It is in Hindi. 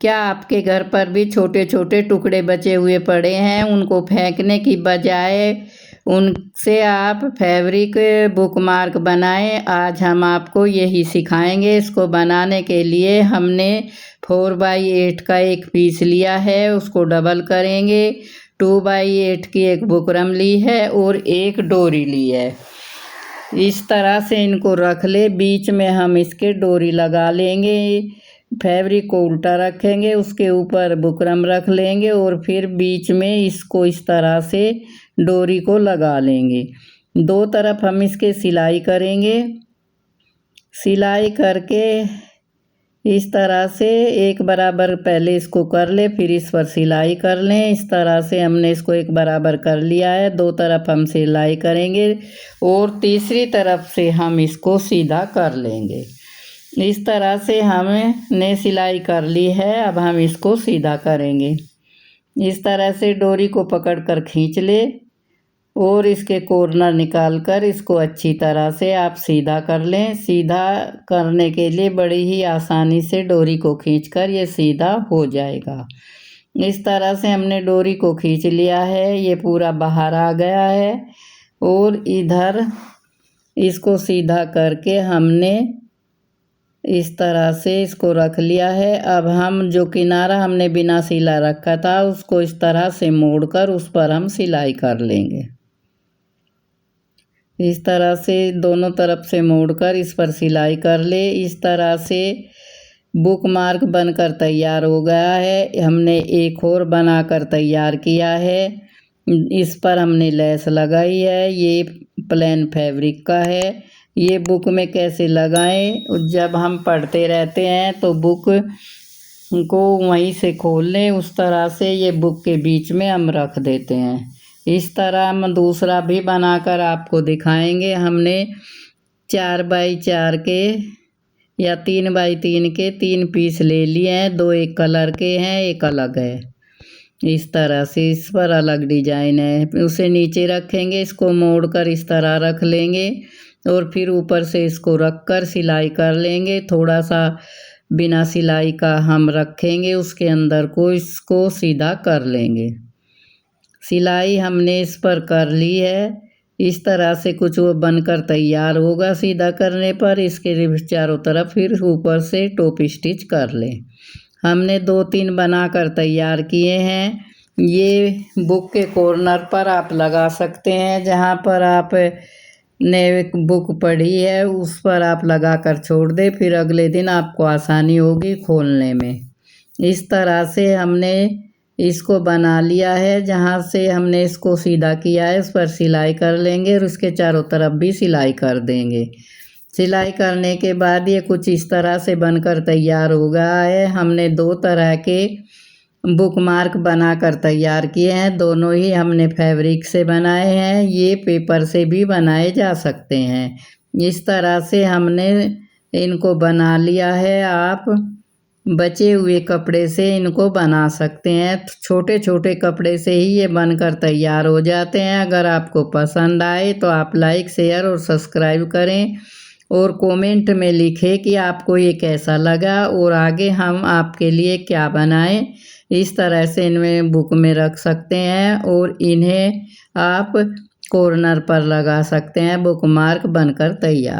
क्या आपके घर पर भी छोटे छोटे टुकड़े बचे हुए पड़े हैं? उनको फेंकने की बजाय उनसे आप फैब्रिक बुकमार्क बनाएं। आज हम आपको यही सिखाएंगे। इसको बनाने के लिए हमने 4x8 का एक पीस लिया है, उसको डबल करेंगे। 2x8 की एक बुकरम ली है और एक डोरी ली है। इस तरह से इनको रख ले। बीच में हम इसके डोरी लगा लेंगे। फैब्रिक को उल्टा रखेंगे, उसके ऊपर बुकरम रख लेंगे और फिर बीच में इसको इस तरह से डोरी को लगा लेंगे। दो तरफ हम इसके सिलाई करेंगे। सिलाई करके इस तरह से एक बराबर पहले इसको कर ले, फिर इस पर सिलाई कर लें। इस तरह से हमने इसको एक बराबर कर लिया है। दो तरफ हम सिलाई करेंगे और तीसरी तरफ से हम इसको सीधा कर लेंगे। इस तरह से हमने सिलाई कर ली है। अब हम इसको सीधा करेंगे। इस तरह से डोरी को पकड़कर खींच ले और इसके कॉर्नर निकाल कर इसको अच्छी तरह से आप सीधा कर लें। सीधा करने के लिए बड़ी ही आसानी से डोरी को खींचकर ये सीधा हो जाएगा। इस तरह से हमने डोरी को खींच लिया है, ये पूरा बाहर आ गया है और इधर इसको सीधा करके हमने इस तरह से इसको रख लिया है। अब हम जो किनारा हमने बिना सिला रखा था उसको इस तरह से मोड़कर उस पर हम सिलाई कर लेंगे। इस तरह से दोनों तरफ से मोड़कर इस पर सिलाई कर ले। इस तरह से बुक मार्क बनकर तैयार हो गया है। हमने एक और बनाकर तैयार किया है। इस पर हमने लेस लगाई है। ये प्लेन फैब्रिक का है। ये बुक में कैसे लगाएं? जब हम पढ़ते रहते हैं तो बुक को वहीं से खोल लें। उस तरह से ये बुक के बीच में हम रख देते हैं। इस तरह हम दूसरा भी बनाकर आपको दिखाएंगे। हमने 4x4 के या 3x3 के 3 पीस ले लिए हैं। 2 एक कलर के हैं, एक अलग है। इस तरह से इस पर अलग डिजाइन है। उसे नीचे रखेंगे, इसको मोड़कर इस तरह रख लेंगे और फिर ऊपर से इसको रखकर सिलाई कर लेंगे। थोड़ा सा बिना सिलाई का हम रखेंगे, उसके अंदर को इसको सीधा कर लेंगे। सिलाई हमने इस पर कर ली है। इस तरह से कुछ वो बनकर तैयार होगा। सीधा करने पर इसके चारों तरफ फिर ऊपर से टॉप स्टिच कर लें। हमने 2-3 बनाकर तैयार किए हैं। ये बुक के कॉर्नर पर आप लगा सकते हैं। जहाँ पर आप ने बुक पढ़ी है उस पर आप लगा कर छोड़ दें, फिर अगले दिन आपको आसानी होगी खोलने में। इस तरह से हमने इसको बना लिया है। जहाँ से हमने इसको सीधा किया है उस पर सिलाई कर लेंगे और उसके चारों तरफ भी सिलाई कर देंगे। सिलाई करने के बाद ये कुछ इस तरह से बनकर तैयार हो गया है। हमने 2 तरह के बुक मार्क बनाकर तैयार किए हैं। दोनों ही हमने फैब्रिक से बनाए हैं। ये पेपर से भी बनाए जा सकते हैं। इस तरह से हमने इनको बना लिया है। आप बचे हुए कपड़े से इनको बना सकते हैं। छोटे छोटे कपड़े से ही ये बनकर तैयार हो जाते हैं। अगर आपको पसंद आए तो आप लाइक, शेयर और सब्सक्राइब करें और कमेंट में लिखें कि आपको ये कैसा लगा और आगे हम आपके लिए क्या बनाएं। इस तरह से इनमें बुक में रख सकते हैं और इन्हें आप कॉर्नर पर लगा सकते हैं। बुक मार्क बनकर तैयार।